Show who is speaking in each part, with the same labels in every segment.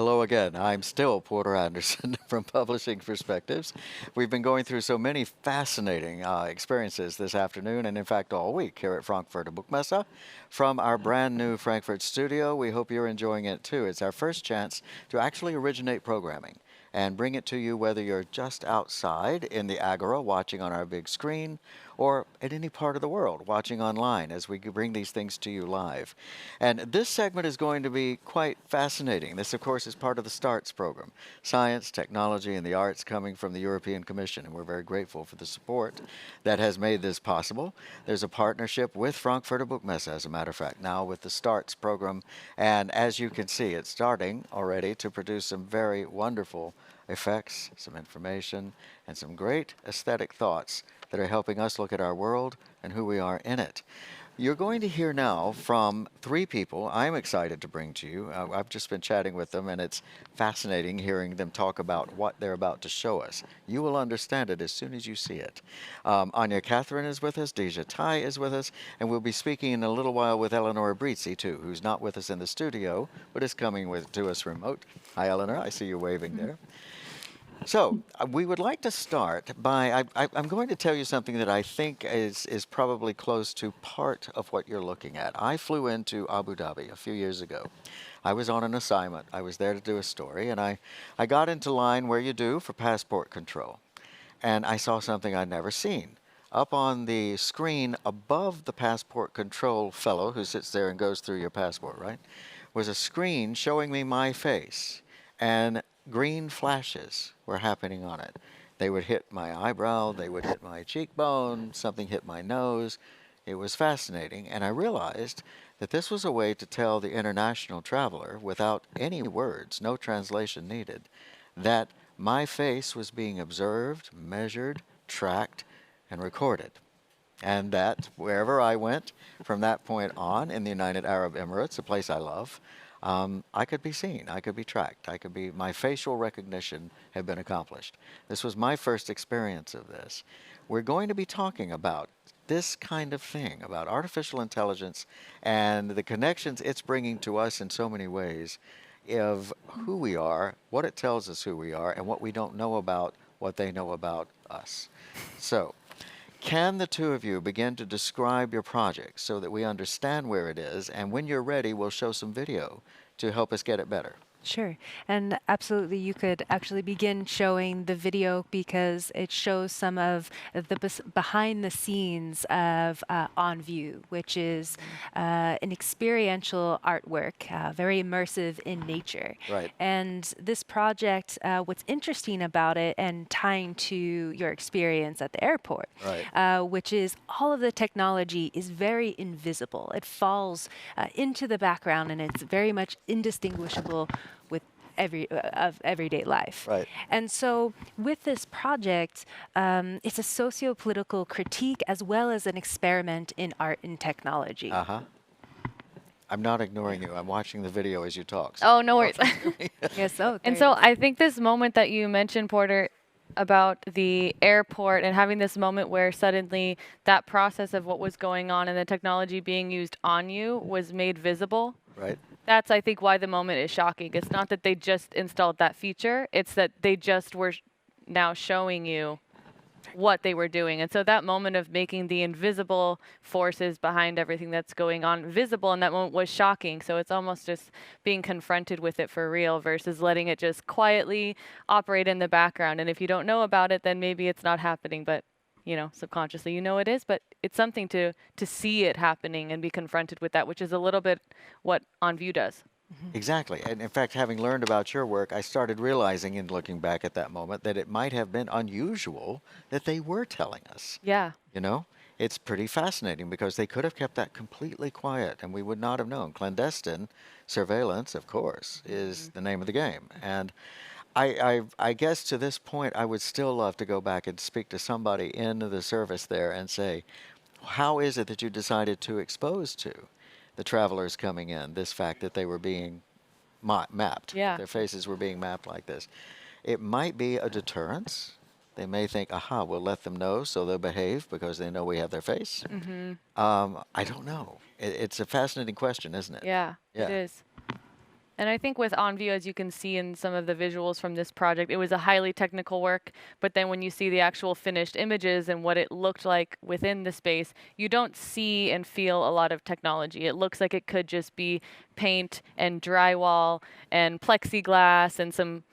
Speaker 1: Hello again. I'm still Porter Anderson from Publishing Perspectives. We've been going through so many fascinating experiences this afternoon and, in fact, all week here at Frankfurter Buchmesse. From our brand new Frankfurt studio, we hope you're enjoying it too. It's our first chance to actually originate programming and bring it to you whether you're just outside in the Agora watching on our big screen or at any part of the world watching online as we bring these things to you live. And this segment is going to be quite fascinating. This, of course, is part of the STARTS program, Science, Technology, and the Arts coming from the European Commission, and we're very grateful for the support that has made this possible. There's a partnership with Frankfurter Buchmesse, as a matter of fact, now with the STARTS program, and as you can see, it's starting already to produce some very wonderful effects, some information, and some great aesthetic thoughts that are helping us look at our world and who we are in it. You're going to hear now from three people I'm excited to bring to you. I've just been chatting with them, and it's fascinating hearing them talk about what they're about to show us. You will understand it as soon as you see it. Ania Catherine is with us, Dejha is with us, and we'll be speaking in a little while with Eleanor too, who's not with us in the studio, but is coming to us remote. Hi, Eleanor. I see you waving there. So we would like to start by, I'm going to tell you something that I think is probably close to part of what you're looking at. I flew into Abu Dhabi a few years ago. I was on an assignment. I was there to do a story, and I got into line where you do for passport control. And I saw something I'd never seen. Up on the screen above the passport control fellow who sits there and goes through your passport, right, was a screen showing me my face. And green flashes were happening on it. They would hit my eyebrow, they would hit my cheekbone, something hit my nose. It was fascinating, and I realized that this was a way to tell the international traveler, without any words, no translation needed, that my face was being observed, measured, tracked, and recorded. And that wherever I went from that point on in the United Arab Emirates, a place I love, I could be seen, I could be tracked, my facial recognition had been accomplished. This was my first experience of this. We're going to be talking about this kind of thing, about artificial intelligence and the connections it's bringing to us in so many ways of who we are, what it tells us who we are, and what we don't know about what they know about us. So, can the two of you begin to describe your project so that we understand where it is, and when you're ready, we'll show some video to help us get it better?
Speaker 2: Sure. And absolutely, you could actually begin showing the video because it shows some of the behind the scenes of On View, which is an experiential artwork, very immersive in nature.
Speaker 1: Right.
Speaker 2: And this project, what's interesting about it and tying to your experience at the airport,
Speaker 1: Right.
Speaker 2: which is all of the technology is very invisible. It falls into the background and it's very much indistinguishable with everyday life.
Speaker 1: Right.
Speaker 2: And so with this project, it's a socio-political critique as well as an experiment in art and technology.
Speaker 1: Uh-huh. I'm not ignoring you. I'm watching the video as you talk.
Speaker 3: Oh, no worries.
Speaker 2: Yes, so
Speaker 3: And so I think this moment that you mentioned, Porter, about the airport and having this moment where suddenly that process of what was going on and the technology being used on you was made visible.
Speaker 1: Right.
Speaker 3: That's, I think, why the moment is shocking. It's not that they just installed that feature. It's that they just were now showing you what they were doing. And so that moment of making the invisible forces behind everything that's going on visible in that moment was shocking. So it's almost just being confronted with it for real versus letting it just quietly operate in the background. And if you don't know about it, then maybe it's not happening, but you know, subconsciously you know it is, but it's something to see it happening and be confronted with that, which is a little bit what On View does.
Speaker 1: Exactly. And in fact, having learned about your work, I started realizing in looking back at that moment that it might have been unusual that they were telling us.
Speaker 3: Yeah.
Speaker 1: You know, it's pretty fascinating because they could have kept that completely quiet and we would not have known. Clandestine surveillance, of course, is the name of the game. And I guess to this point, I would still love to go back and speak to somebody in the service there and say, how is it that you decided to expose to the travelers coming in this fact that they were being mapped?
Speaker 3: Yeah.
Speaker 1: Their faces were being mapped like this. It might be a deterrence. They may think, aha, we'll let them know so they'll behave because they know we have their face. I don't know. It's a fascinating question, isn't it?
Speaker 3: Yeah,
Speaker 1: Yeah.
Speaker 3: it is. And I think with OnView, as you can see in some of the visuals from this project, it was a highly technical work. But then when you see the actual finished images and what it looked like within the space, you don't see and feel a lot of technology. It looks like it could just be paint and drywall and plexiglass and some,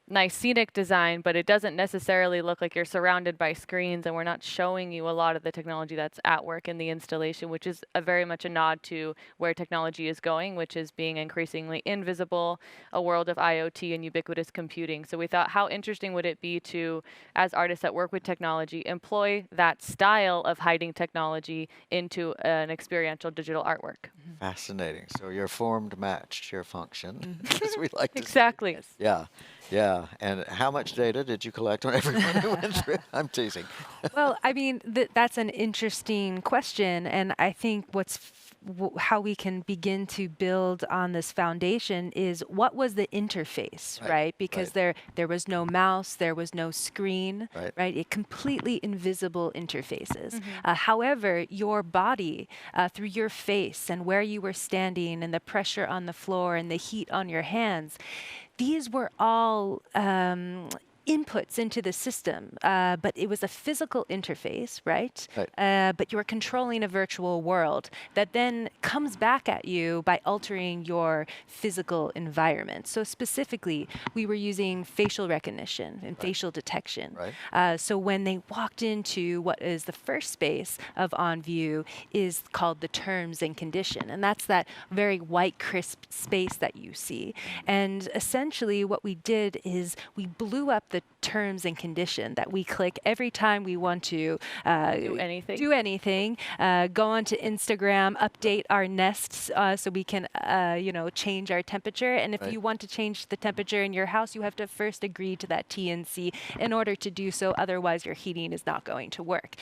Speaker 3: nice scenic design, but it doesn't necessarily look like you're surrounded by screens, and we're not showing you a lot of the technology that's at work in the installation, which is very much a nod to where technology is going, which is being increasingly invisible, a world of IoT and ubiquitous computing. So we thought, how interesting would it be to, as artists that work with technology, employ that style of hiding technology into an experiential digital artwork?
Speaker 1: Fascinating. So your formed matched your function, as we like to say.
Speaker 3: Exactly.
Speaker 1: Yeah, yeah. And how much data did you collect on everyone who went through? I'm teasing.
Speaker 2: Well, I mean, that's an interesting question, and I think how we can begin to build on this foundation is what was the interface, right? Because
Speaker 1: right.
Speaker 2: there was no mouse, there was no screen,
Speaker 1: Right.
Speaker 2: It completely invisible interfaces. However, your body, through your face and where you were standing and the pressure on the floor and the heat on your hands, these were all inputs into the system, but it was a physical interface, right? But you're controlling a virtual world that then comes back at you by altering your physical environment. So specifically, we were using facial recognition and facial detection. So when they walked into what is the first space of OnView is called the terms and condition, and that's that very white, crisp space that you see. And essentially what we did is we blew up the terms and condition that we click every time we want to
Speaker 3: Do anything.
Speaker 2: go onto Instagram, update our nests so we can change our temperature. And if you want to change the temperature in your house, you have to first agree to that TNC in order to do so. Otherwise, your heating is not going to work.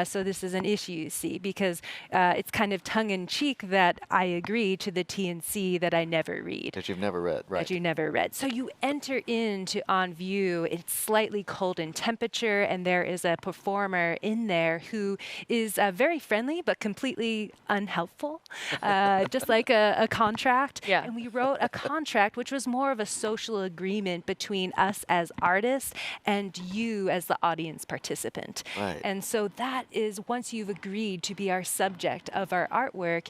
Speaker 2: So this is an issue, you see, because it's kind of tongue-in-cheek that I agree to the TNC that I never read.
Speaker 1: That you've never read, right?
Speaker 2: That you never read. So you enter into OnView. It's slightly cold in temperature, and there is a performer in there who is very friendly but completely unhelpful, just like a contract.
Speaker 3: Yeah.
Speaker 2: And we wrote a contract which was more of a social agreement between us as artists and you as the audience participant. And so that is, once you've agreed to be our subject of our artwork,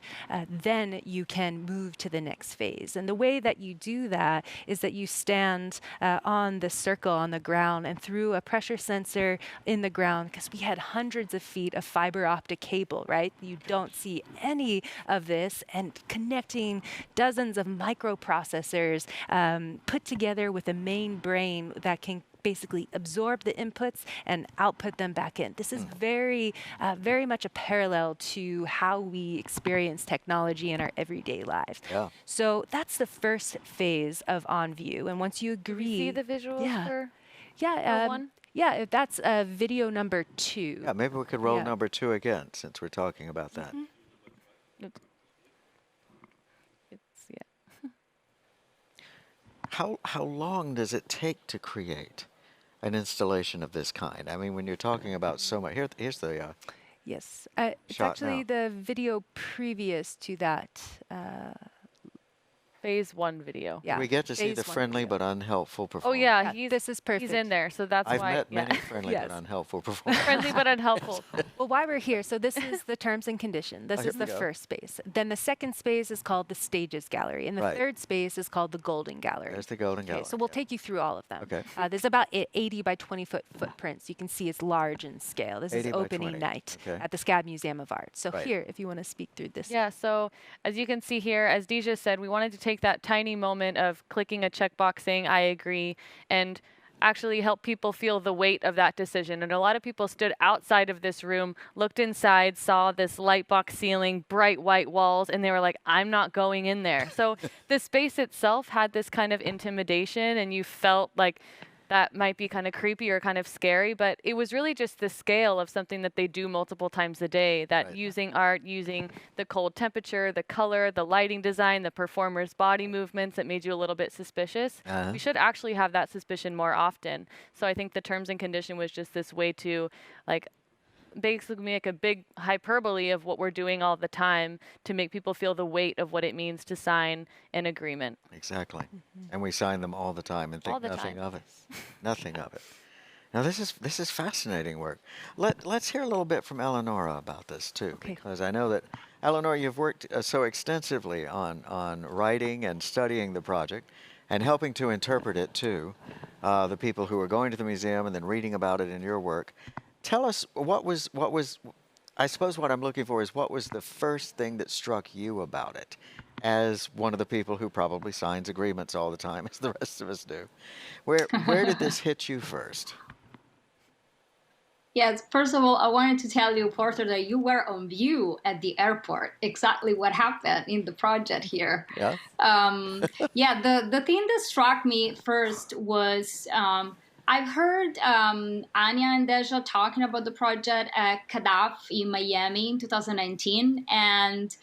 Speaker 2: then you can move to the next phase. And the way that you do that is that you stand on the circle on the ground and through a pressure sensor in the ground, because we had hundreds of feet of fiber optic cable, right? You don't see any of this, and connecting dozens of microprocessors put together with a main brain that can basically absorb the inputs and output them back in. This is very much a parallel to how we experience technology in our everyday lives. So that's the first phase of OnView. And once you agree,
Speaker 3: See the visuals for one?
Speaker 2: Yeah, that's video number 2.
Speaker 1: Yeah, maybe we could roll number 2 again, since we're talking about that. How long does it take to create an installation of this kind? I mean, when you're talking about so much, here's the
Speaker 2: yes, it's
Speaker 1: shot
Speaker 2: actually
Speaker 1: now.
Speaker 2: the video previous to that.
Speaker 3: Phase 1 video.
Speaker 2: Yeah,
Speaker 1: we get to see
Speaker 2: phase
Speaker 1: the
Speaker 2: 1
Speaker 1: friendly
Speaker 2: video.
Speaker 1: but unhelpful
Speaker 3: Oh
Speaker 1: performance.
Speaker 3: yeah,
Speaker 2: this is perfect.
Speaker 3: He's in there, so that's
Speaker 1: I've
Speaker 3: why.
Speaker 1: met many friendly
Speaker 2: Yes.
Speaker 1: but unhelpful performers.
Speaker 3: Friendly but unhelpful.
Speaker 2: Well, while we're here, so this is the terms and condition. This
Speaker 1: here
Speaker 2: is
Speaker 1: we
Speaker 2: the
Speaker 1: go.
Speaker 2: first space. Then the second space is called the stages gallery, and the third space is called the golden gallery.
Speaker 1: There's the golden gallery.
Speaker 2: So we'll take you through all of them.
Speaker 1: Okay.
Speaker 2: There's about 80 by 20 foot footprints. You can see it's large in scale. This is
Speaker 1: 80 by
Speaker 2: opening
Speaker 1: 20.
Speaker 2: night
Speaker 1: Okay.
Speaker 2: at the SCAD Museum of Art. So
Speaker 1: Right.
Speaker 2: here, if you want to speak through this.
Speaker 3: Yeah, so as you can see here, as Dejha said, we wanted to take that tiny moment of clicking a checkbox saying, I agree, and actually help people feel the weight of that decision. And a lot of people stood outside of this room, looked inside, saw this light box ceiling, bright white walls, and they were like, I'm not going in there. So the space itself had this kind of intimidation, and you felt like that might be kind of creepy or kind of scary, but it was really just the scale of something that they do multiple times a day, that using art, using the cold temperature, the color, the lighting design, the performer's body movements that made you a little bit suspicious. We should actually have that suspicion more often. So I think the terms and condition was just this way to like basically make a big hyperbole of what we're doing all the time to make people feel the weight of what it means to sign an agreement.
Speaker 1: Exactly. And we sign them all the time and
Speaker 3: All
Speaker 1: think
Speaker 3: the
Speaker 1: nothing
Speaker 3: time.
Speaker 1: of it. Nothing of it. Now this is fascinating work. Let's hear a little bit from Eleanor about this too,
Speaker 2: Okay.
Speaker 1: because I know that Eleanor, you've worked so extensively on writing and studying the project, and helping to interpret it too. The people who are going to the museum and then reading about it in your work. Tell us what was. I suppose what I'm looking for is what was the first thing that struck you about it, as one of the people who probably signs agreements all the time, as the rest of us do. Where did this hit you first?
Speaker 4: Yes, first of all, I wanted to tell you, Porter, that you were on view at the airport. Exactly what happened in the project here.
Speaker 1: Yeah.
Speaker 4: Yeah, the thing that struck me first was I've heard Ania and Dejha talking about the project at CADAF in Miami in 2019. And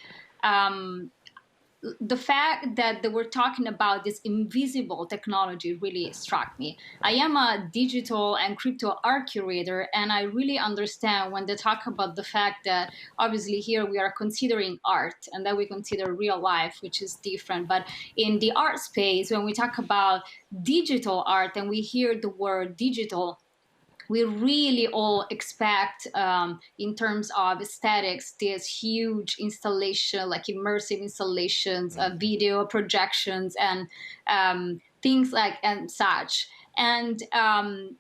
Speaker 4: the fact that they were talking about this invisible technology really struck me. I am a digital and crypto art curator, and I really understand when they talk about the fact that obviously here we are considering art and that we consider real life, which is different. But in the art space, when we talk about digital art and we hear the word digital, we really all expect, in terms of aesthetics, this huge installation, like immersive installations, video projections, and things like and such. And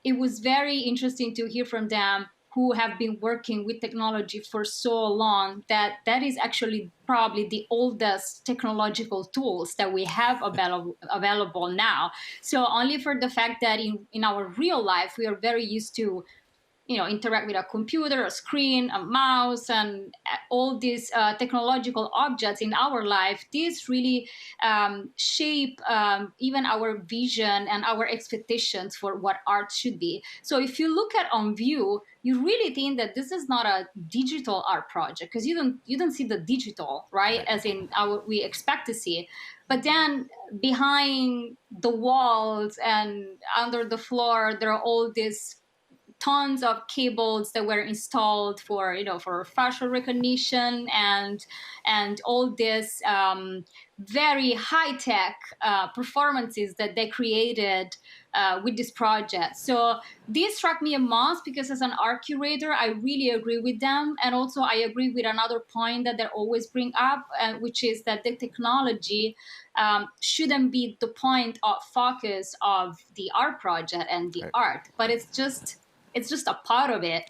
Speaker 4: it was very interesting to hear from them, who have been working with technology for so long, that that is actually probably the oldest technological tools that we have available now. So only for the fact that in our real life, we are very used to, interact with a computer, a screen, a mouse, and all these technological objects in our life. This really shape even our vision and our expectations for what art should be. So if you look at On View, you really think that this is not a digital art project, because you don't see the digital, right, as in we expect to see. But then behind the walls and under the floor, there are all these tons of cables that were installed for for facial recognition and all this very high tech performances that they created with this project. So this struck me a most, because as an art curator, I really agree with them, and also I agree with another point that they always bring up, which is that the technology shouldn't be the point of focus of the art project and the
Speaker 1: Right.
Speaker 4: art, but it's just a part of it.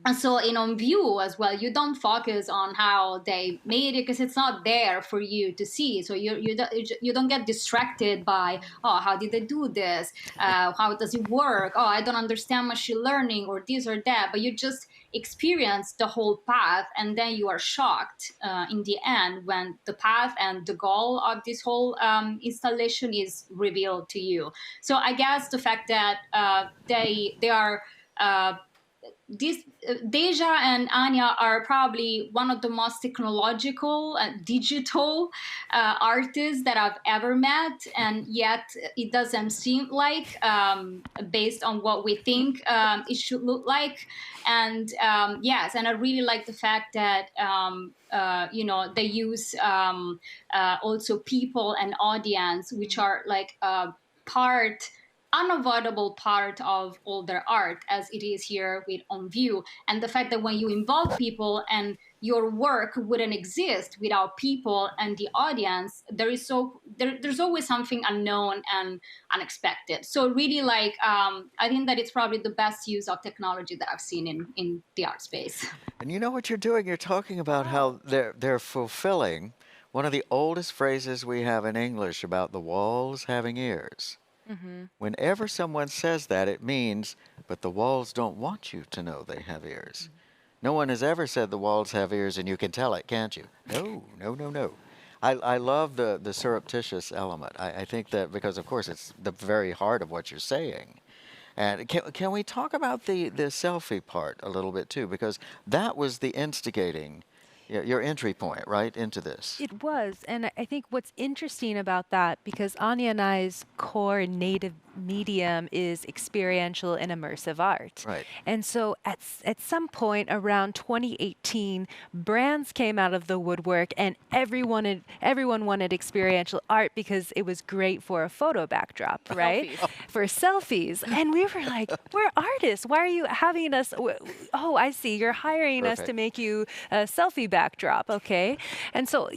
Speaker 4: And so in On View as well, you don't focus on how they made it, because it's not there for you to see. So you don't get distracted by, oh, how did they do this? How does it work? Oh, I don't understand machine learning or this or that. But you just experience the whole path, and then you are shocked in the end when the path and the goal of this whole installation is revealed to you. So I guess the fact that they are this Dejha and Ania are probably one of the most technological and digital artists that I've ever met, and yet it doesn't seem like, based on what we think it should look like. And yes, and I really like the fact that they use also people and audience, which are like part unavoidable part of all their art, as it is here with On View. And the fact that when you involve people, and your work wouldn't exist without people and the audience, there's always something unknown and unexpected. So really, like, I think that it's probably the best use of technology that I've seen in the art space.
Speaker 1: And you know what you're doing? You're talking about how they're fulfilling one of the oldest phrases we have in English about the walls having ears. Whenever someone says that, it means, but the walls don't want you to know they have ears. No one has ever said the walls have ears and you can tell it, can't you? No, no, no, no. I love the surreptitious element. I think that because, of course, it's the very heart of what you're saying. And can we talk about the selfie part a little bit too? Because that was the instigating, your entry point, right, into this.
Speaker 2: It was. And I think what's interesting about that, because Anya and I's core and native medium is experiential and immersive art.
Speaker 1: Right.
Speaker 2: And so at some point around 2018, brands came out of the woodwork and everyone wanted experiential art because it was great for a photo backdrop, right?
Speaker 3: Selfies.
Speaker 2: For selfies. And we were like, we're artists. Why are you having us? Oh, I see. You're hiring us to
Speaker 1: Perfect.
Speaker 2: make you a selfie backdrop. Okay. And so,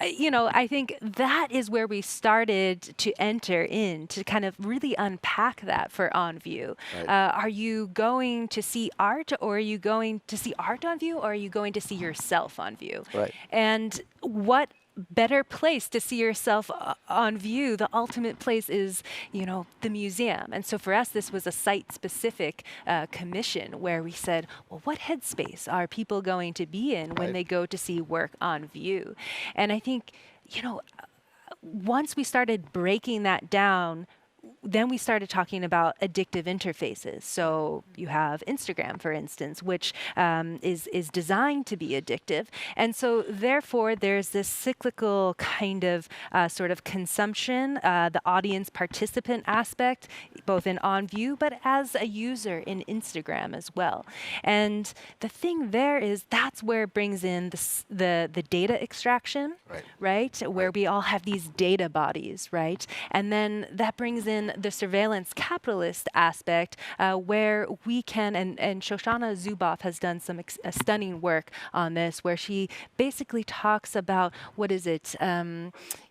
Speaker 2: I think that is where we started to enter in to kind of really unpack that for On View.
Speaker 1: Right.
Speaker 2: Are you going to see art, or are you going to see art on view, or are you going to see yourself on view?
Speaker 1: Right.
Speaker 2: And what better place to see yourself on view? The ultimate place is, the museum. And so for us, this was a site-specific commission where we said, well, what headspace are people going to be in when
Speaker 1: Right.
Speaker 2: they go to see work on view? And I think, once we started breaking that down, then we started talking about addictive interfaces. So you have Instagram, for instance, which is designed to be addictive. And so therefore, there's this cyclical kind of sort of consumption, the audience participant aspect, both in On View, but as a user in Instagram as well. And the thing there is that's where it brings in the data extraction, right? Where we all have these data bodies, right? And then that brings in the surveillance capitalist aspect, where we can, and Shoshana Zuboff has done some stunning work on this, where she basically talks about, what is it?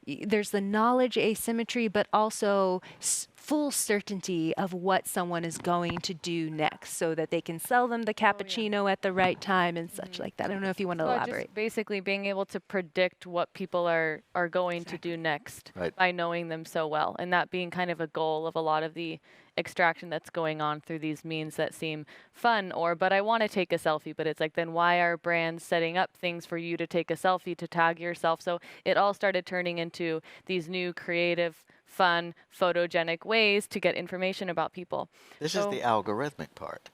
Speaker 2: There's the knowledge asymmetry, but also full certainty of what someone is going to do next, so that they can sell them the cappuccino at the right time and such like that. I don't know if you want to elaborate.
Speaker 3: Just basically being able to predict what people are going to do next by knowing them so well, and that being kind of a goal of a lot of the extraction that's going on through these means that seem fun, but I want to take a selfie, but it's like, then why are brands setting up things for you to take a selfie, to tag yourself? So it all started turning into these new creative, fun, photogenic ways to get information about people.
Speaker 1: This is the algorithmic part.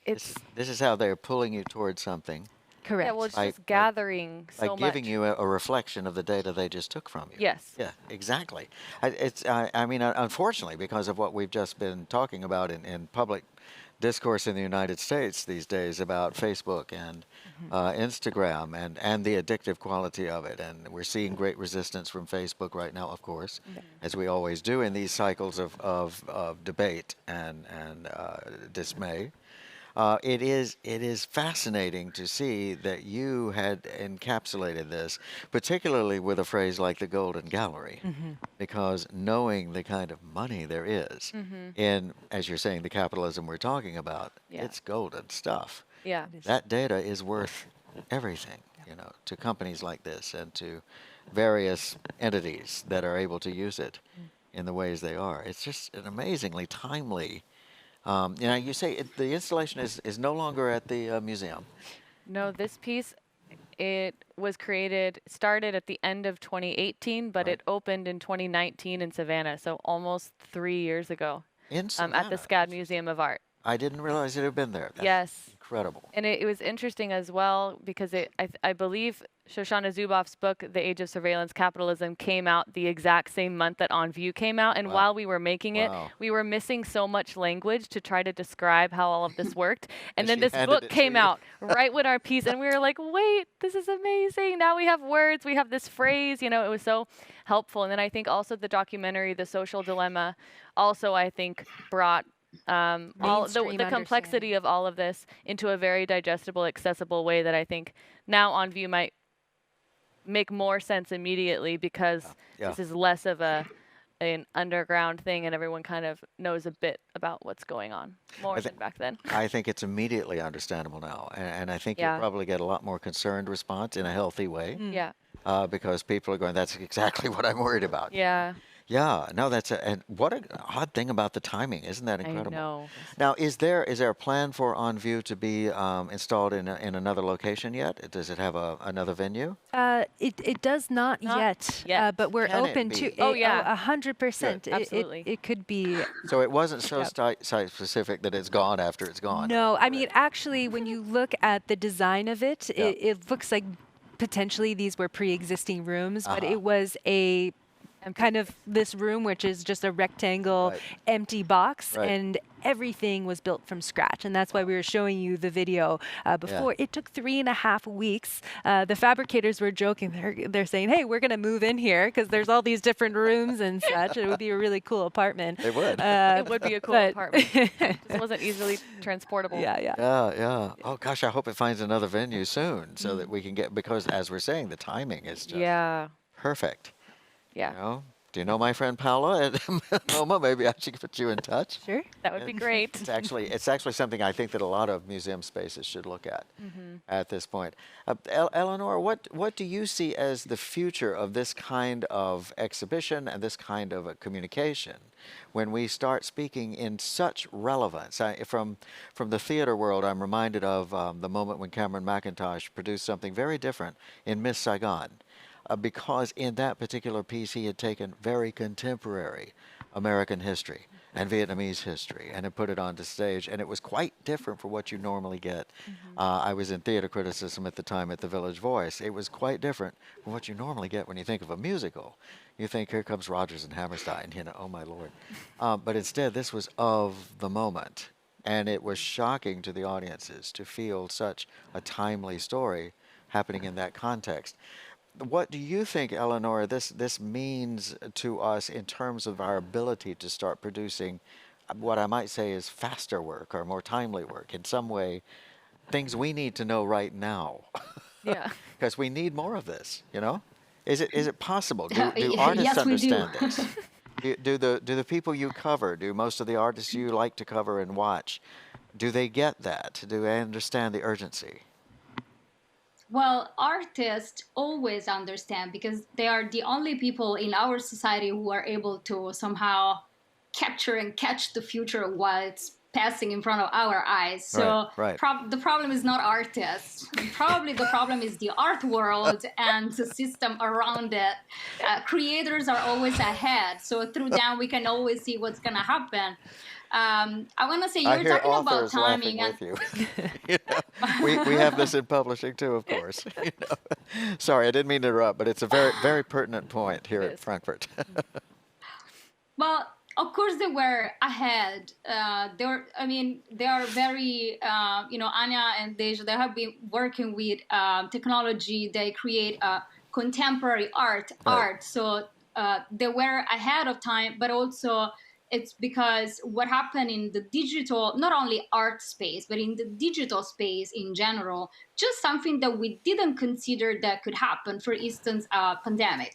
Speaker 3: It's
Speaker 1: This is how they're pulling you towards something
Speaker 2: Correct.
Speaker 3: yeah, well, it's
Speaker 1: By-
Speaker 3: just gathering
Speaker 1: by
Speaker 3: so
Speaker 1: giving
Speaker 3: much.
Speaker 1: you a reflection of the data they just took from you.
Speaker 3: Yes.
Speaker 1: Yeah, exactly. I mean, unfortunately, because of what we've just been talking about in public discourse in the United States these days about Facebook and Instagram and the addictive quality of it. And we're seeing great resistance from Facebook right now, of course, as we always do in these cycles of debate and dismay. It is fascinating to see that you had encapsulated this, particularly with a phrase like the Golden Gallery, because knowing the kind of money there is in, as you're saying, the capitalism we're talking about, it's golden stuff.
Speaker 3: Yeah.
Speaker 1: That data is worth everything, to companies like this and to various entities that are able to use it in the ways they are. It's just an amazingly timely. You say the installation is no longer at the museum.
Speaker 3: No, this piece, it was started at the end of 2018, but it opened in 2019 in Savannah, so almost 3 years ago.
Speaker 1: In
Speaker 3: At
Speaker 1: Savannah.
Speaker 3: the SCAD Museum of Art.
Speaker 1: I didn't realize it had been there. That's
Speaker 3: Yes.
Speaker 1: incredible.
Speaker 3: And it was interesting as well because I believe Shoshana Zuboff's book, The Age of Surveillance Capitalism, came out the exact same month that On View came out. And while we were making it, we were missing so much language to try to describe how all of this worked. And then
Speaker 1: she
Speaker 3: this
Speaker 1: handed
Speaker 3: book
Speaker 1: it to
Speaker 3: came
Speaker 1: you.
Speaker 3: out right with our piece. And we were like, wait, this is amazing. Now we have words. We have this phrase. It was so helpful. And then I think also the documentary, The Social Dilemma, also I think brought all the complexity of all of this into a very digestible, accessible way that I think now On View might make more sense immediately because this is less of an underground thing and everyone kind of knows a bit about what's going on more than back then.
Speaker 1: I think it's immediately understandable now, and I think you'll
Speaker 3: Yeah.
Speaker 1: probably get a lot more concerned response in a healthy way,
Speaker 3: Yeah.
Speaker 1: because people are going, that's exactly what I'm worried about.
Speaker 3: Yeah.
Speaker 1: Yeah, no, and what an odd thing about the timing, isn't that
Speaker 3: I
Speaker 1: incredible?
Speaker 3: know.
Speaker 1: Now, is there a plan for On View to be installed in another location yet? Does it have another venue?
Speaker 2: It does not yet,
Speaker 3: yet.
Speaker 2: but we're
Speaker 1: Can it
Speaker 2: open
Speaker 1: be?
Speaker 2: to
Speaker 3: Oh, yeah.
Speaker 2: 100%.
Speaker 3: Absolutely.
Speaker 2: It could be.
Speaker 1: So it wasn't so site specific that it's gone after it's gone.
Speaker 2: No, I mean, actually, when you look at the design of it, it looks like potentially these were pre-existing rooms, but it was a kind of this room, which is just a rectangle,
Speaker 1: Right.
Speaker 2: empty box,
Speaker 1: Right.
Speaker 2: and everything was built from scratch. And that's why we were showing you the video before. It took 3.5 weeks. The fabricators were joking. They're saying, hey, we're going to move in here because there's all these different rooms and such. It would be a really cool apartment.
Speaker 1: They would.
Speaker 3: It would be a cool
Speaker 2: but-
Speaker 3: apartment. Just wasn't easily transportable.
Speaker 2: Yeah, yeah.
Speaker 1: Yeah. Oh gosh, I hope it finds another venue soon so that we can get, because as we're saying, the timing is just
Speaker 3: Yeah.
Speaker 1: perfect.
Speaker 3: Yeah.
Speaker 1: You know? Do you know my friend Paula at MoMA? Maybe I should put you in touch.
Speaker 2: Sure.
Speaker 3: That would be great.
Speaker 1: It's actually something I think that a lot of museum spaces should look at this point. Eleanor, what do you see as the future of this kind of exhibition and this kind of a communication when we start speaking in such relevance? From the theater world, I'm reminded of the moment when Cameron McIntosh produced something very different in Miss Saigon. Because in that particular piece he had taken very contemporary American history and Vietnamese history and had put it onto stage, and it was quite different from what you normally get. I was in theater criticism at the time at the Village Voice. It was quite different from what you normally get when you think of a musical. You think, here comes Rodgers and Hammerstein, oh my Lord. But instead, this was of the moment, and it was shocking to the audiences to feel such a timely story happening in that context. What do you think, Eleanor, this means to us in terms of our ability to start producing what I might say is faster work or more timely work, in some way, things we need to know right now?
Speaker 3: Yeah.
Speaker 1: Because we need more of this, Is it possible? Do artists
Speaker 4: Yes, we do.
Speaker 1: understand this? Do the people you cover, do most of the artists you like to cover and watch, do they get that? Do they understand the urgency?
Speaker 4: Well, artists always understand because they are the only people in our society who are able to somehow capture and catch the future while it's passing in front of our eyes. So
Speaker 1: Right.
Speaker 4: the problem is not artists. Probably the problem is the art world and the system around it. Creators are always ahead. So through them, we can always see what's going to happen. I want to say
Speaker 1: I
Speaker 4: you're
Speaker 1: hear
Speaker 4: talking about
Speaker 1: authors
Speaker 4: timing.
Speaker 1: laughing with you. We have this in publishing too, of course. Sorry, I didn't mean to interrupt, but it's a very pertinent point here at Frankfurt.
Speaker 4: Well, of course they were ahead. They are very, Ania and Dejha, they have been working with technology. They create contemporary art. So they were ahead of time, but also it's because what happened in the digital, not only art space, but in the digital space in general, just something that we didn't consider that could happen. For instance, a pandemic.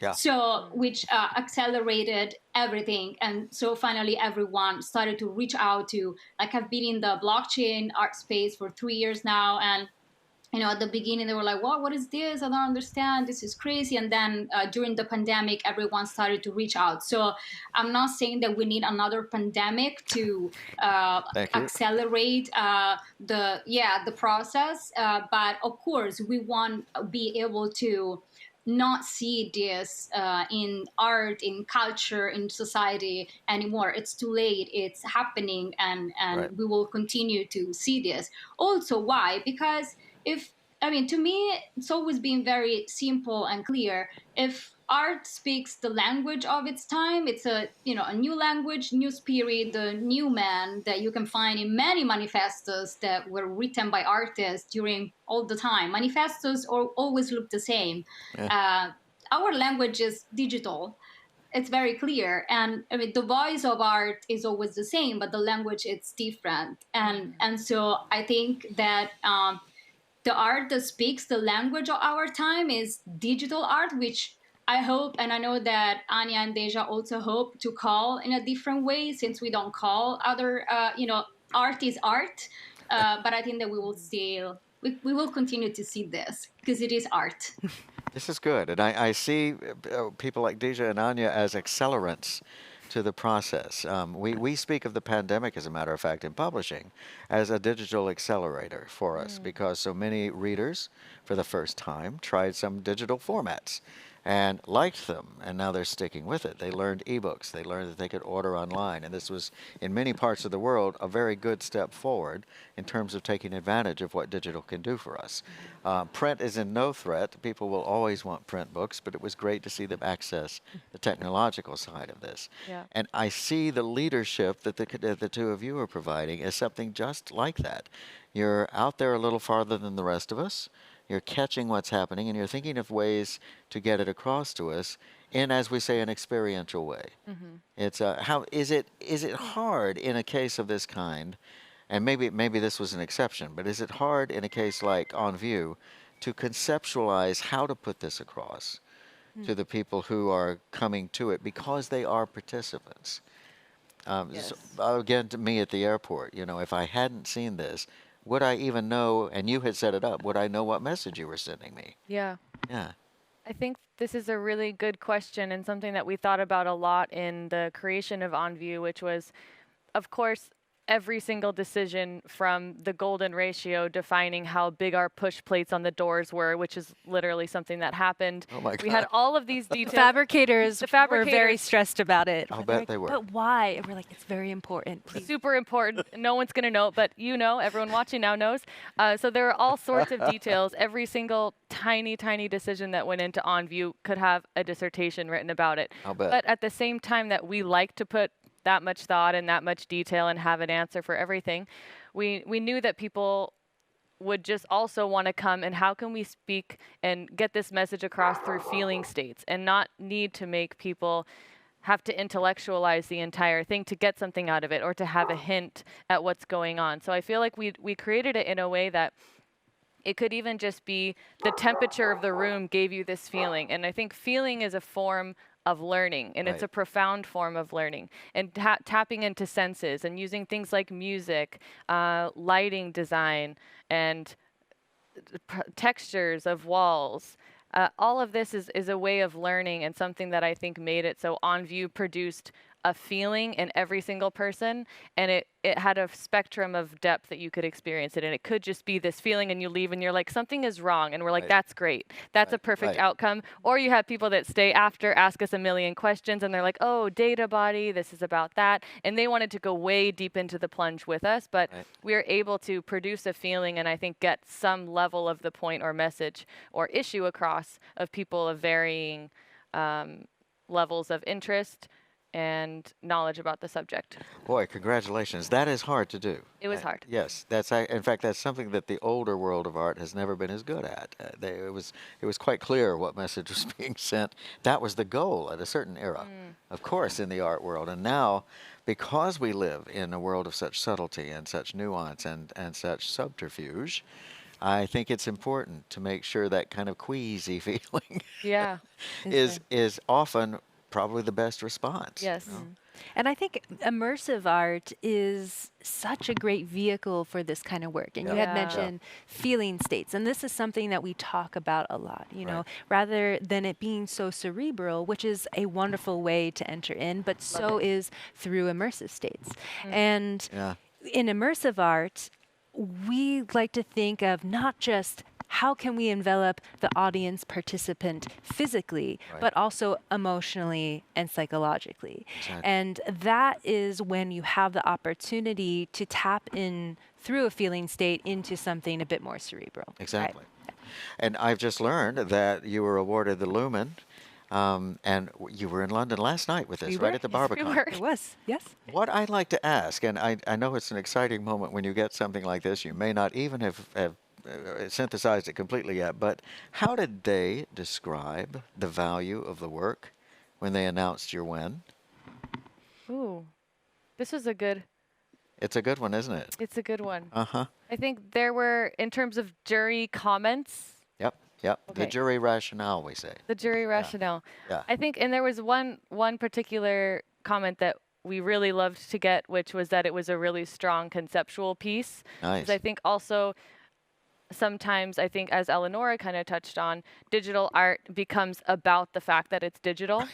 Speaker 1: Yeah.
Speaker 4: So, which accelerated everything. And so finally, everyone started to reach out to, like, I've been in the blockchain art space for 3 years now. And at the beginning, they were like, what is this? I don't understand. This is crazy. And then during the pandemic, everyone started to reach out. So I'm not saying that we need another pandemic to accelerate the process. But of course, we want to be able to not see this in art, in culture, in society anymore. It's too late. It's happening. And we will continue to see this. Also, why? Because to me, it's always been very simple and clear. If art speaks the language of its time, it's a new language, new spirit, the new man that you can find in many manifestos that were written by artists during all the time. Manifestos always look the same.
Speaker 1: Yeah.
Speaker 4: Our language is digital. It's very clear. And the voice of art is always the same, but the language, it's different. And so I think that the art that speaks the language of our time is digital art, which I hope, and I know that Ania and Dejha also hope to call in a different way, since we don't call other, art is art. But I think that we will continue to see this because it is art.
Speaker 1: This is good. And I see people like Dejha and Ania as accelerants to the process. We speak of the pandemic, as a matter of fact, in publishing as a digital accelerator for us because so many readers, for the first time, tried some digital formats. and liked them, and now they're sticking with it. They learned ebooks. They learned that they could order online, and this was, in many parts of the world, a very good step forward in terms of taking advantage of what digital can do for us. Print is in no threat. People will always want print books, but it was great to see them access the technological side of this.
Speaker 3: Yeah.
Speaker 1: And I see the leadership that the two of you are providing as something just like that. You're out there a little farther than the rest of us. You're catching what's happening, and you're thinking of ways to get it across to us in, as we say, an experiential way. It's how is it hard in a case of this kind, and maybe this was an exception, but is it hard in a case like On View to conceptualize how to put this across to the people who are coming to it because they are participants?
Speaker 3: Yes.
Speaker 1: Again, to me at the airport, if I hadn't seen this, would I even know, and you had set it up, would I know what message you were sending me?
Speaker 3: Yeah.
Speaker 1: Yeah.
Speaker 3: I think this is a really good question and something that we thought about a lot in the creation of On View, which was, of course, every single decision from the golden ratio defining how big our push plates on the doors were, which is literally something that happened.
Speaker 1: Oh my
Speaker 3: We had
Speaker 1: God.
Speaker 3: all of these
Speaker 2: The
Speaker 3: details.
Speaker 2: fabricators,
Speaker 3: The
Speaker 2: were very
Speaker 3: fabricators-
Speaker 2: stressed about it.
Speaker 1: I'll
Speaker 2: They're
Speaker 1: bet
Speaker 2: like,
Speaker 1: they were.
Speaker 2: But why? And we're like, it's very important. Please.
Speaker 3: Super important. No one's going to know, but everyone watching now knows. So there are all sorts of details. Every single tiny, tiny decision that went into On View could have a dissertation written about it.
Speaker 1: I'll bet.
Speaker 3: But at the same time that we like to put that much thought and that much detail and have an answer for everything, we knew that people would just also want to come, and how can we speak and get this message across through feeling states and not need to make people have to intellectualize the entire thing to get something out of it or to have a hint at what's going on. So I feel like we created it in a way that it could even just be the temperature of the room gave you this feeling. And I think feeling is a form of learning, and it's
Speaker 1: Right.
Speaker 3: a profound form of learning. And tapping into senses and using things like music, lighting design, and textures of walls. All of this is a way of learning and something that I think made it so On View produced a feeling in every single person, and it had a spectrum of depth that you could experience it. And it could just be this feeling and you leave and you're like, something is wrong. And we're like,
Speaker 1: Right.
Speaker 3: that's great. That's a
Speaker 1: Right,
Speaker 3: perfect
Speaker 1: right.
Speaker 3: outcome. Or you have people that stay after, ask us a million questions, and they're like, oh, data body, this is about that. And they wanted to go way deep into the plunge with us, but
Speaker 1: Right.
Speaker 3: we are able to produce a feeling and I think get some level of the point or message or issue across of people of varying levels of interest and knowledge about the subject.
Speaker 1: Boy, congratulations. That is hard to do.
Speaker 3: It was hard.
Speaker 1: Yes, in fact, that's something that the older world of art has never been as good at. It was quite clear what message was being sent. That was the goal at a certain era, of course, in the art world. And now, because we live in a world of such subtlety and such nuance and such subterfuge, I think it's important to make sure that kind of queasy feeling
Speaker 3: Yeah.
Speaker 1: is often probably the best response.
Speaker 3: Yes.
Speaker 2: And I think immersive art is such a great vehicle for this kind of work. And you
Speaker 3: Yeah.
Speaker 2: had mentioned feeling states. And this is something that we talk about a lot,
Speaker 1: Right.
Speaker 2: rather than it being so cerebral, which is a wonderful way to enter in, but so is through immersive states. And
Speaker 1: Yeah.
Speaker 2: in immersive art, we like to think of not just how can we envelop the audience participant physically,
Speaker 1: Right.
Speaker 2: but also emotionally and psychologically.
Speaker 1: Exactly.
Speaker 2: And that is when you have the opportunity to tap in through a feeling state into something a bit more cerebral. right?
Speaker 1: Exactly. And I've just learned that you were awarded the Lumen, and you were in London last night with this,
Speaker 2: We
Speaker 1: right
Speaker 2: were.
Speaker 1: at the
Speaker 3: Yes, we
Speaker 1: Barbican.
Speaker 3: were.
Speaker 2: It was, yes.
Speaker 1: What I'd like to ask, and I know it's an exciting moment when you get something like this, you may not even have synthesized it completely yet, but how did they describe the value of the work when they announced your win?
Speaker 3: Ooh. This was a good,
Speaker 1: It's a good one, isn't it?
Speaker 3: it's a good one.
Speaker 1: Uh-huh.
Speaker 3: I think there were, in terms of jury comments,
Speaker 1: Yep. The
Speaker 3: Okay.
Speaker 1: jury rationale, we say.
Speaker 3: the jury rationale.
Speaker 1: Yeah.
Speaker 3: I think, and there was one particular comment that we really loved to get, which was that it was a really strong conceptual piece. 'Cause
Speaker 1: Nice.
Speaker 3: I think also sometimes, I think as Eleanor kind of touched on, digital art becomes about the fact that it's digital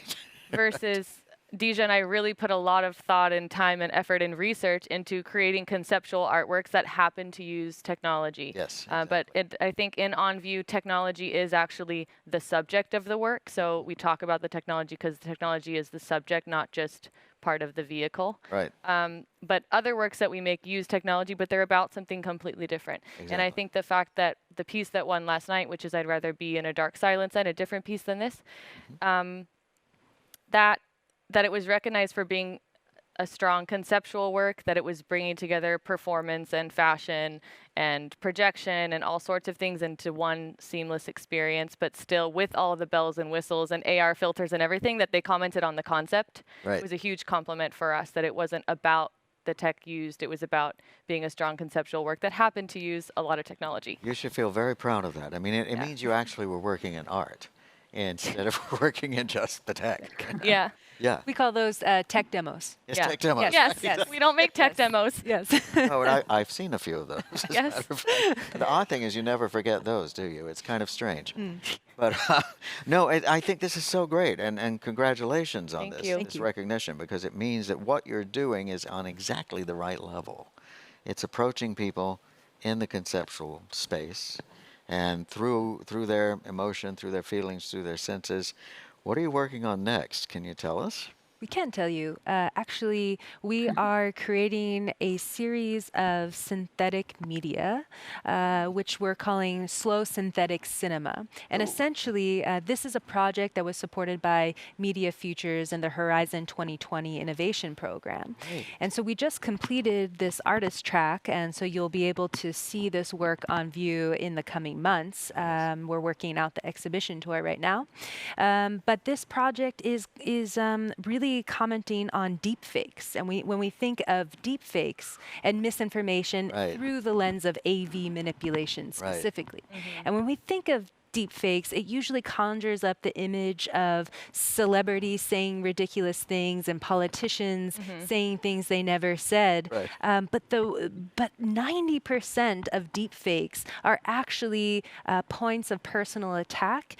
Speaker 3: versus Dejha and I really put a lot of thought and time and effort and research into creating conceptual artworks that happen to use technology.
Speaker 1: Yes,
Speaker 3: But I think in On View, technology is actually the subject of the work. So we talk about the technology because the technology is the subject, not just part of the vehicle.
Speaker 1: Right.
Speaker 3: But other works that we make use technology, but they're about something completely different. And I
Speaker 1: Exactly.
Speaker 3: think the fact that the piece that won last night, which is I'd rather be in a dark silence and a different piece than this, that it was recognized for being a strong conceptual work, that it was bringing together performance and fashion and projection and all sorts of things into one seamless experience, but still with all the bells and whistles and AR filters and everything, that they commented on the concept.
Speaker 1: Right.
Speaker 3: It was a huge compliment for us that it wasn't about the tech used, it was about being a strong conceptual work that happened to use a lot of technology.
Speaker 1: You should feel very proud of that. I mean, it
Speaker 3: Yeah.
Speaker 1: means you actually were working in art instead of working in just the tech.
Speaker 3: Yeah.
Speaker 1: Yeah.
Speaker 2: We call those tech demos.
Speaker 1: It's
Speaker 3: Yeah.
Speaker 1: tech demos.
Speaker 2: Yes.
Speaker 3: Yes, we don't make tech demos.
Speaker 2: Yes.
Speaker 1: Oh, and I've seen a few of those. As a
Speaker 3: Yes.
Speaker 1: matter of fact. The odd thing is you never forget those, do you? It's kind of strange. But no, I think this is so great, and congratulations on
Speaker 3: Thank
Speaker 1: this,
Speaker 3: you.
Speaker 2: Thank
Speaker 1: this
Speaker 2: you.
Speaker 1: recognition, because it means that what you're doing is on exactly the right level. It's approaching people in the conceptual space, and through their emotion, through their feelings, through their senses. What are you working on next? Can you tell us?
Speaker 2: We can tell you. Actually, we are creating a series of synthetic media, which we're calling slow synthetic cinema. And essentially, this is a project that was supported by Media Futures and the Horizon 2020 Innovation Program.
Speaker 1: Great.
Speaker 2: And so we just completed this artist track, and so you'll be able to see this work on view in the coming months. We're working out the exhibition tour right now. But this project is really commenting on deep fakes. And when we think of deep fakes and misinformation
Speaker 1: Right.
Speaker 2: through the lens of AV manipulation
Speaker 1: Right.
Speaker 2: specifically. And when we think of deep fakes, it usually conjures up the image of celebrities saying ridiculous things and politicians saying things they never said.
Speaker 1: Right.
Speaker 2: But 90% of deep fakes are actually points of personal attack,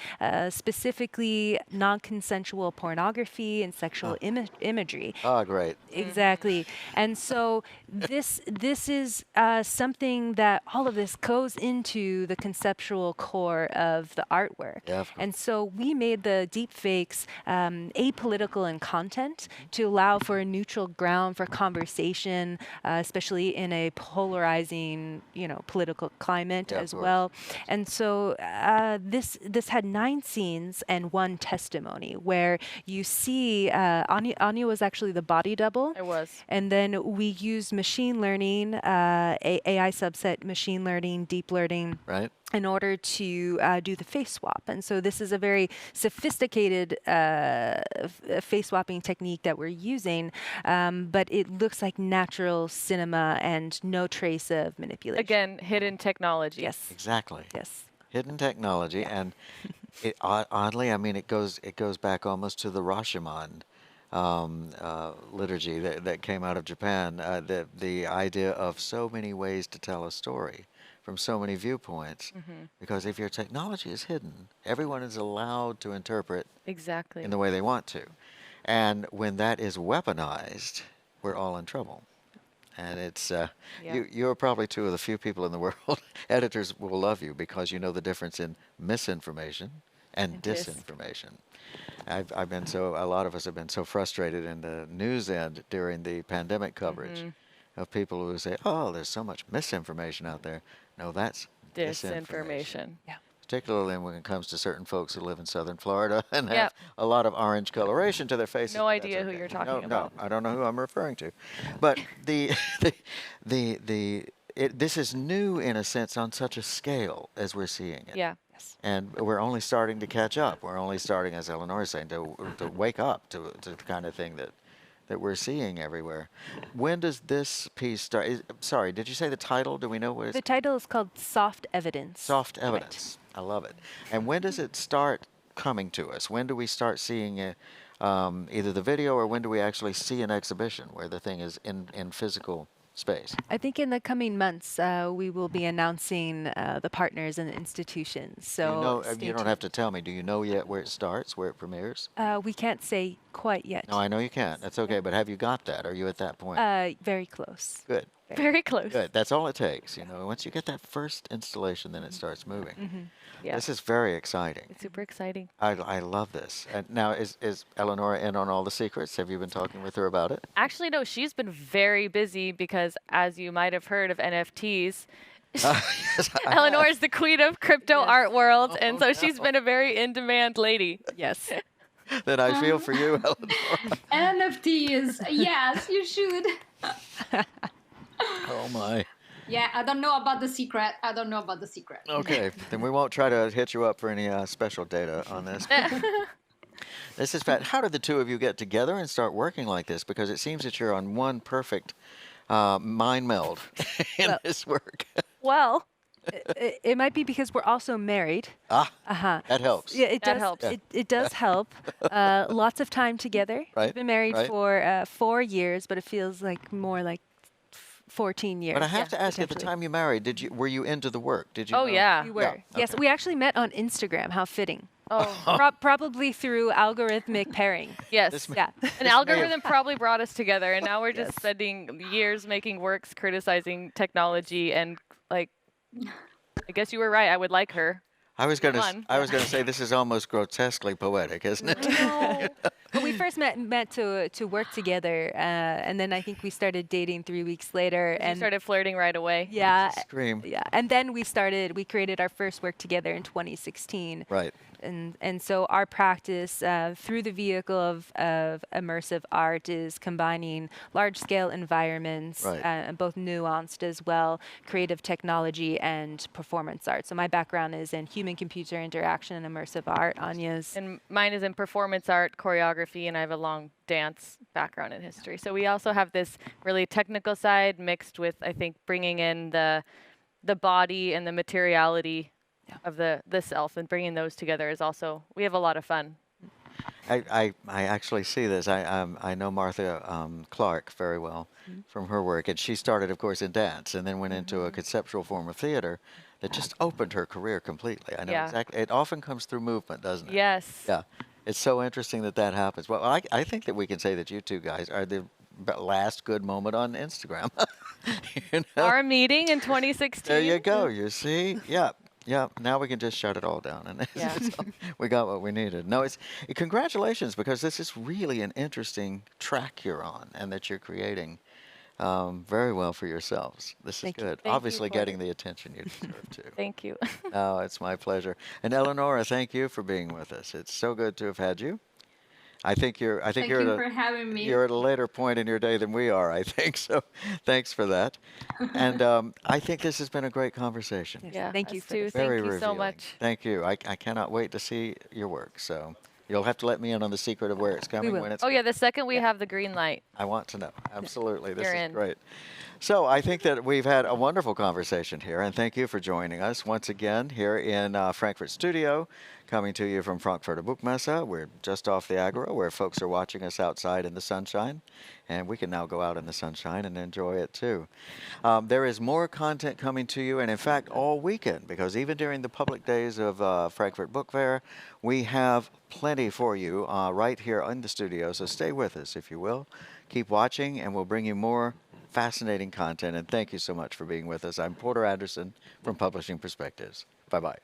Speaker 2: specifically non-consensual pornography and sexual imagery.
Speaker 1: Oh, great.
Speaker 2: Exactly. And so this is something that all of this goes into the conceptual core of the artwork.
Speaker 1: Yeah, of course.
Speaker 2: And so we made the deep fakes apolitical in content to allow for a neutral ground for conversation, especially in a polarizing, political climate
Speaker 1: Yeah, of
Speaker 2: as
Speaker 1: course.
Speaker 2: well. And so this had 9 scenes and 1 testimony where you see Ania was actually the body double.
Speaker 3: It was.
Speaker 2: And then we used machine learning, AI subset machine learning, deep learning,
Speaker 1: Right.
Speaker 2: in order to do the face swap. And so this is a very sophisticated face swapping technique that we're using, but it looks like natural cinema and no trace of manipulation.
Speaker 3: Again, hidden technology.
Speaker 2: Yes.
Speaker 1: Exactly.
Speaker 2: Yes.
Speaker 1: Hidden technology, and oddly, I mean, it goes back almost to the Rashomon liturgy that came out of Japan. The idea of so many ways to tell a story from so many viewpoints, because if your technology is hidden, everyone is allowed to interpret
Speaker 3: Exactly.
Speaker 1: in the way they want to, and when that is weaponized, we're all in trouble. And it's you're probably 2 of the few people in the world. Editors will love you because you know the difference in misinformation and disinformation. I've been a lot of us have been so frustrated in the news end during the pandemic coverage of people who say, "Oh, there's so much misinformation out there." No, that's disinformation.
Speaker 3: Disinformation.
Speaker 2: Yeah.
Speaker 1: Particularly when it comes to certain folks who live in southern Florida and
Speaker 3: Yep.
Speaker 1: have a lot of orange coloration to their faces.
Speaker 3: No
Speaker 1: but that's
Speaker 3: idea who
Speaker 1: okay.
Speaker 3: you're talking
Speaker 1: No,
Speaker 3: about.
Speaker 1: I don't know who I'm referring to. But this is new in a sense on such a scale as we're seeing it.
Speaker 3: Yeah.
Speaker 2: Yes.
Speaker 1: And we're only starting to catch up. We're only starting, as Eleanor is saying, to wake up to the kind of thing that we're seeing everywhere. When does this piece start? Sorry, did you say the title? Do we know what it's
Speaker 2: The title is called Soft Evidence.
Speaker 1: Soft Evidence. I love it. And when does it start coming to us? When do we start seeing either the video, or when do we actually see an exhibition where the thing is in physical space?
Speaker 2: I think in the coming months, we will be announcing the partners and institutions.
Speaker 1: Do you
Speaker 2: So
Speaker 1: know,
Speaker 2: stay
Speaker 1: you don't
Speaker 2: tuned.
Speaker 1: have to tell me. Do you know yet where it starts, where it premieres?
Speaker 2: We can't say quite yet.
Speaker 1: No, I know you can't. That's okay. But have you got that? Are you at that point?
Speaker 2: Very close.
Speaker 1: Good.
Speaker 3: Very close.
Speaker 1: Good. That's all it takes. You know, once you get that first installation, then it starts moving.
Speaker 3: Yeah.
Speaker 1: This is very exciting.
Speaker 3: It's super exciting.
Speaker 1: I love this. And now, is Eleanor in on all the secrets? Have you been talking with her about it?
Speaker 3: Actually, no, she's been very busy because, as you might have heard of NFTs,
Speaker 1: Yes, I
Speaker 3: Eleanor
Speaker 1: have.
Speaker 3: is the queen of crypto art world, and so
Speaker 1: no.
Speaker 3: she's been a very in-demand lady.
Speaker 2: Yes.
Speaker 1: Then I feel for you, Eleanor.
Speaker 4: NFTs, yes, you should.
Speaker 1: Oh my.
Speaker 4: Yeah, I don't know about the secret. I don't know about the secret.
Speaker 1: Okay, then we won't try to hit you up for any special data on this. This is fat. How did the two of you get together and start working like this? Because it seems that you're on one perfect mind meld in
Speaker 2: Well-
Speaker 1: this work.
Speaker 3: Well,
Speaker 2: It might be because we're also married.
Speaker 1: That helps.
Speaker 2: Yeah, it
Speaker 3: That
Speaker 2: does.
Speaker 3: helps.
Speaker 2: It does help. Lots of time together.
Speaker 1: Right,
Speaker 2: We've been married
Speaker 1: right.
Speaker 2: for 4 years, but it feels like more like 14 years.
Speaker 1: But I have
Speaker 2: yeah,
Speaker 1: to ask, at the
Speaker 2: potentially.
Speaker 1: time you married, were you into the work? Did you?
Speaker 3: oh
Speaker 1: know-
Speaker 3: yeah.
Speaker 2: We were.
Speaker 1: Yeah,
Speaker 2: Yes,
Speaker 1: okay.
Speaker 2: we actually met on Instagram. How fitting.
Speaker 3: Oh
Speaker 2: Probably through algorithmic pairing.
Speaker 3: yes.
Speaker 1: This
Speaker 2: Yeah.
Speaker 3: An algorithm probably brought us together, and now we're just
Speaker 2: Yes.
Speaker 3: spending years making works criticizing technology, and like, I guess you were right. I would like her.
Speaker 1: I was gonna.
Speaker 3: Fun.
Speaker 1: I was gonna say this is almost grotesquely poetic, isn't it?
Speaker 2: But we first met to work together, and then I think we started dating 3 weeks later.
Speaker 3: And
Speaker 2: And
Speaker 3: started flirting right away.
Speaker 2: yeah,
Speaker 1: Scream.
Speaker 2: yeah, and then we created our first work together in 2016.
Speaker 1: Right.
Speaker 2: And so our practice through the vehicle of immersive art is combining large-scale environments,
Speaker 1: Right.
Speaker 2: both nuanced as well, creative technology and performance art. So my background is in human-computer interaction and immersive art. Anya's
Speaker 3: And mine is in performance art, choreography, and I have a long dance background in history. So we also have this really technical side mixed with, I think, bringing in the body and the materiality of the self, and bringing those together is also, we have a lot of fun.
Speaker 1: I actually see this. I know Martha Clark very well from her work, and she started, of course, in dance, and then went into a conceptual form of theater that just opened her career completely. I know
Speaker 3: Yeah.
Speaker 1: exactly. It often comes through movement, doesn't it?
Speaker 3: Yes.
Speaker 1: Yeah. It's so interesting that that happens. Well, I think that we can say that you two guys are the last good moment on Instagram. You know?
Speaker 3: Our meeting in 2016.
Speaker 1: There you go. You see? Yeah. Yeah. Now we can just shut it all down, and
Speaker 3: Yeah.
Speaker 1: we got what we needed. No, congratulations, because this is really an interesting track you're on, and that you're creating very well for yourselves. This is
Speaker 2: Thank you.
Speaker 1: good.
Speaker 3: Thank you
Speaker 1: Obviously,
Speaker 3: for
Speaker 1: getting the attention you deserve too.
Speaker 3: Thank you.
Speaker 1: Oh, it's my pleasure. And Eleanor, thank you for being with us. It's so good to have had you. I think you're
Speaker 4: Thank
Speaker 1: at
Speaker 4: you
Speaker 1: a
Speaker 4: for having me.
Speaker 1: you're at a later point in your day than we are, I think. So thanks for that. And I think this has been a great conversation.
Speaker 3: Yeah.
Speaker 2: Thank you
Speaker 3: us
Speaker 2: for
Speaker 3: too.
Speaker 2: this.
Speaker 3: Thank
Speaker 1: Very
Speaker 3: you so
Speaker 1: revealing.
Speaker 3: much.
Speaker 1: Thank you. I cannot wait to see your work. So you'll have to let me in on the secret of where it's coming,
Speaker 2: will.
Speaker 1: when it's
Speaker 3: Oh yeah,
Speaker 1: coming.
Speaker 3: the second we have the green light.
Speaker 1: I want to know. Absolutely. This
Speaker 3: You're
Speaker 1: is
Speaker 3: in.
Speaker 1: great. So I think that we've had a wonderful conversation here, and thank you for joining us once again here in Frankfurt studio, coming to you from Frankfurter Buchmesse. We're just off the Agora, where folks are watching us outside in the sunshine, and we can now go out in the sunshine and enjoy it too. There is more content coming to you, and in fact all weekend, because even during the public days of Frankfurt Book Fair, we have plenty for you right here in the studio. So stay with us, if you will. Keep watching, and we'll bring you more fascinating content. And thank you so much for being with us. I'm Porter Anderson from Publishing Perspectives. Bye-bye.